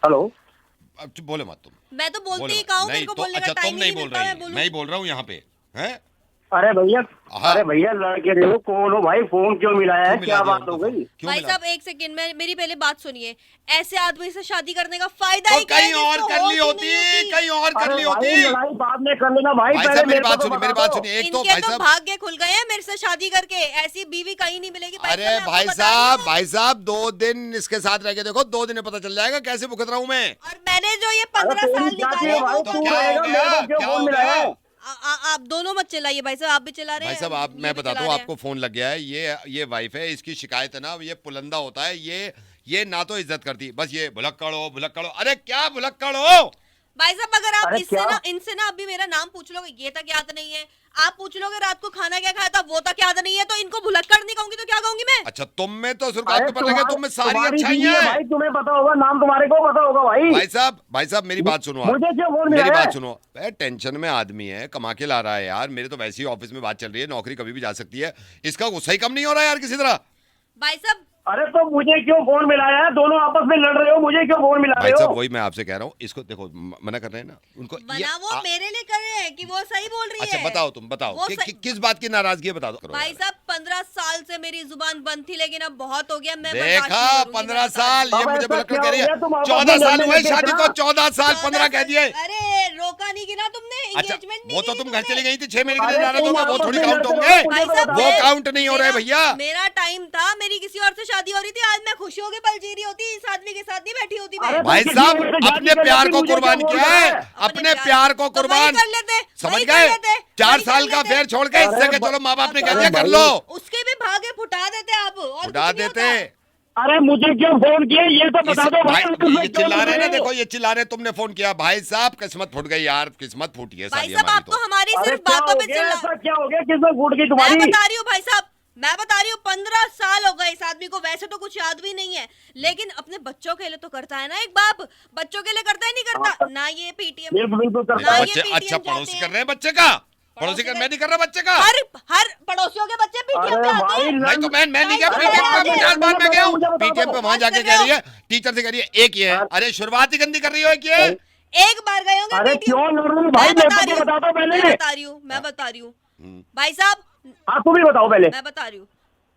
Hello. अब बोले मत तुम। मैं तो बोलती बोले ही मत। कहूँ, नहीं मेरे को तो बोलने का अच्छा, टाइम तुम ही नहीं नहीं बोल मिलता, मैं रही, बोलूं। मैं ही बोल रहा हूँ यहाँ पे। हैं? अरे भैया, हाँ। अरे भैया लड़के देखो कौन हो भाई, फोन क्यों मिलाया है, क्यों मिला क्या दिया बात हो उनको फोन? गई? क्यों भाई मिला? साहब एक सेकंड में मेरी पहले बात सुनिए। ऐसे आदमी से शादी करने का फायदा तो ही क्या है कहीं और जिसको कर ली होश ही होती, नहीं होती। कहीं और कर अरे ली भाई होती। लड़ाई बाद में कर लेना भाई, भाई पहले साहब मेरी मेरे को बात तो सुनिए, मेरी बता बात दो। सुनिए। एक तो इनके भाई तो साहब, भाग्य खुल गए हैं मेरे से शादी करके, ऐसी बीवी कहीं नहीं मिलेगी। भाई अरे साहब, मैं भाई आपको बता रही साहब, हूँ। भाई साहब 2 दिन इसके साथ रह के देखो, 2 दिन में पता चल जाएगा कैसे भुगत रहा हूँ मैं। और मैंने जो ये अरे 15 तेरी साल क्या निकाले चाहिए हैं, भाई, वो तो तू क्या हो रहेगा, गया? मेरे को क्यों क्या फोन हो मिलाया गया? है? आप दोनों मत चिल्लाइए भाई साहब, आप भी चिल्ला रहे भाई हैं। साहब आप, ये मैं भी बताता चिल्ला हूँ रहे हैं। आपको, फोन लग गया है। ये वाइफ है, इसकी शिकायत है ना, ये पुलंदा होता है, ये ना तो इज्जत करती, बस ये भुलक्कड़ हो भुलक्कड़ हो। अरे क्या भुलक्कड़ हो? भाई साहब अगर आप अरे इससे क्या? ना इनसे ना अभी मेरा नाम पूछ लोगे, ये तक याद नहीं है। आप पूछ लोगे रात को खाना क्या खाया था, वो तक याद नहीं है, तो इनको भुलक्कड़ नहीं कहूंगी तो क्या कहूंगी मैं? अच्छा, तुम में तो सुर्खात अरे के ऊपर लगे, तुम में सारी तुम्हारी बीवी अच्छाइयां है हैं। भाई, तुम्हें पता होगा, नाम तुम्हारे को पता होगा भाई। भाई साहब मेरी बात सुनो आप। मुझे क्यों फोन मेरी मिलाया है? बात सुनो। टेंशन में आदमी है, कमा के ला रहा है यार। मेरे तो वैसे ही ऑफिस में बात चल रही है, नौकरी कभी भी जा सकती है। इसका गुस्सा ही कम नहीं हो रहा है यार किसी तरह। भाई साहब अरे तो मुझे क्यों फोन मिलाया है? दोनों आपस में लड़ रहे हो, मुझे क्यों फोन मिला भाई रहे साहब हो? वही मैं आपसे कह रहा हूँ, इसको देखो मना कर रहे हैं ना उनको। बना वो मेरे लिए कर रहे हैं कि वो सही बोल रही अच्छा है। बताओ, तुम बताओ वो किस बात की नाराजगी है, बता दो। भाई साहब 15 साल से मेरी जुबान बंद थी, लेकिन अब बहुत हो गया, मैं देखा, बर्दाश्त नहीं करूंगी, 15 मैं बता साल रही ये अब मुझे ऐसा भुलक्कड़ क्या कह रही हो है। गया, तुम आपस में 14 साल लड़ने हुए लगे शादी इतना? को, 14 साल, 15 कह दिए। अरे रोका नहीं गिना तुमने, अच्छा एंगेजमेंट नहीं वो तो गिनी तुम घर तुमने। चली गई थी 6 महीने के लिए, अरे नाराज हो तुम गए, वो आपस थोड़ी में काउंट लड़ते होंगे। रहो, मुझे भाई तो साहब बताओ। वो काउंट नहीं हो रहे भैया। मेरा टाइम था, मेरी किसी और से शादी हो रही थी, आज मैं खुशियों के पल जी रही होती, इस आदमी के साथ नहीं बैठी होती मैं। अरे भाई किसी साहब और से शादी अपने कर प्यार लेती, को मुझे कुर्बान क्या किया बोल है, रहा है? अपने प्यार को तो वही कुर्बान कर लेते, समझ वही कर गए। लेते, 4 वही साल कर का लेते। फेर छोड़ के इससे के चलो माँ बाप ने कह दिया कर भाई। लो, उसके भी भागे फुटा देते आप, और उड़ा कुछ नहीं देते। होता। अरे मुझे क्यों फोन किया, ये तो बता दो भाई। ये चिल्ला रहे हैं ना, देखो ये चिल्ला रहे, तुमने फोन किया। भाई साहब किस्मत फूट गई यार, किस्मत फूटी है भाई सारी साहब हमारी आप तो तो। हमारी अरे सिर्फ क्या बातों हो पे गया, चिल्ला। ऐसा क्या हो गया, किसमें फूट गई मैं तुम्हारी? बता रही हूँ भाई साहब, मैं बता रही हूँ 15 साल हो गए इस आदमी को, वैसे तो कुछ याद भी नहीं है, लेकिन अपने बच्चों के लिए तो करता है ना एक बाप। बच्चों के लिए करता है नहीं करता ना, ये पीटीएम बिल्कुल बिल्कुल ना करता है। ये बच्चे PTM अच्छा जाते पड़ोसी हैं। कर रहे हैं बच्चे का, पड़ोसी कर, मैं नहीं कर रहा बच्चे का। हर पड़ोसियों के बच्चे पीटीएम अरे पे आते भाई हैं। नहीं तो मैं नहीं गया अरे पीटीएम पे, अरे मैं जालबान में गया हूँ। मुझे बताओ पीटीएम पे वहां बात जाके कर कह रहे रही है, टीचर से कह रही है एक ये है। अरे शुरुआत ही गंदी कर रही हो, एक ये है। एक बार गए होंगे अरे PTM। क्यों लड़ रही भाई, मैं मेरे बता को रही तो हूँ, बता दो पहले। मैं बता रही हूँ भाई साहब, हाँ तुम ही बताओ पहले। मैं बता रही हूँ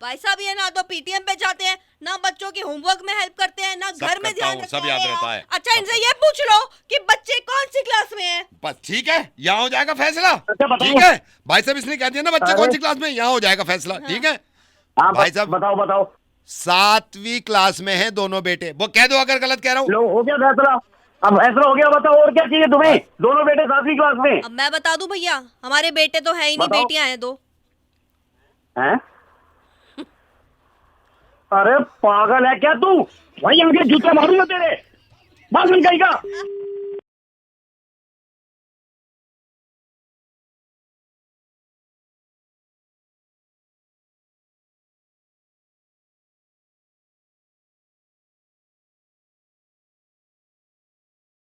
भाई साहब, ये ना तो पीटीएम पे जाते हैं, ना बच्चों के होमवर्क में हेल्प करते हैं, ना सब घर में करता ध्यान हूँ, रखते सब हैं। याद रहता है। अच्छा इनसे ये पूछ लो कि बच्चे कौन सी क्लास में हैं। बस ठीक है, यहाँ हो जाएगा फैसला। अच्छा, बताओ। ठीक है भाई साहब, इसने कह दिया ना बच्चे अरे। कौन सी क्लास में, यहाँ हो जाएगा फैसला। ठीक है हाँ भाई साहब, बताओ बताओ। 7वीं क्लास में है दोनों बेटे, वो कह दो अगर गलत कह रहा हूँ। लो हो गया फैसला, अब फैसला हो गया, बताओ और क्या चाहिए तुम्हें? दोनों बेटे 7वीं क्लास में अब मैं बता दूं भैया, हमारे बेटे तो है ही नहीं, बताओ। बेटियां हैं 2। हैं? अरे पागल है क्या तू? वही आगे जूता मारूंगा तेरे, बाल कहीं का।